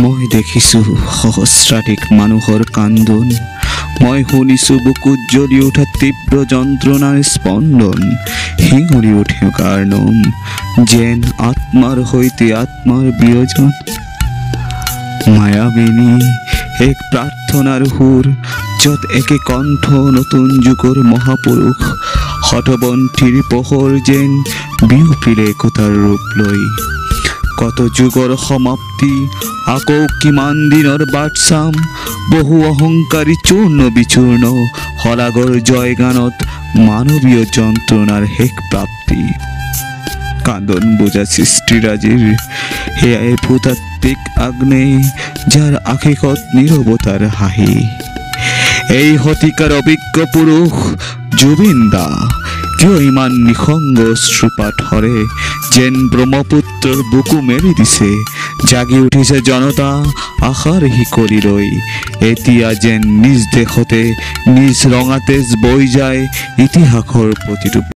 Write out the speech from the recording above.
মই দেখিছো সহস্ৰাধিক মানুহৰ কান্দোন, মই শুনিছো বুকুত জ্বলি উঠা তীব্ৰ যন্ত্ৰণাৰ স্পন্দন। শিঙৰি উঠে কাৰ্ণম, যেন আত্মাৰ সৈতে আত্মাৰ বিয়োজন। মায়াবিনী এক প্ৰাৰ্থনাৰ সুৰ, য'ত একে কণ্ঠ নতুন যুগৰ মহাপুৰুষ। হঠবন্তিৰ পোহৰ যেন বিয়পিলে একতাৰ ৰূপ লৈ। কত যুগৰ সমাপ্তি, আকৌ কিমান দিনৰ বাট চাম। বহু অহংকাৰী চূৰ্ণ বিচূৰ্ণ, শলাগৰ জয়গানত মানৱীয় যন্ত্ৰণাৰ শেষ প্ৰাপ্তি। কান্দন বুজা সৃষ্টিৰাজিৰ সেয়াই ভূতাত্ত্বিক আগ্নেয়, যাৰ আশিসত নীৰৱতাৰ হাঁহি। এই শতিকাৰ অভিজ্ঞ পুৰুষ জুবিন দা কিয় ইমান নিসংগ শ্ৰুপাথৰে, যেন ব্ৰহ্মপুত্ৰৰ বুকু মেলি দিছে। জাগি উঠিছে জনতা আশাৰ শিকলি লৈ। এতিয়া যেন নিজ দেশতে নিজ ৰঙা তেজ বৈ যায় ইতিহাসৰ প্ৰতিটো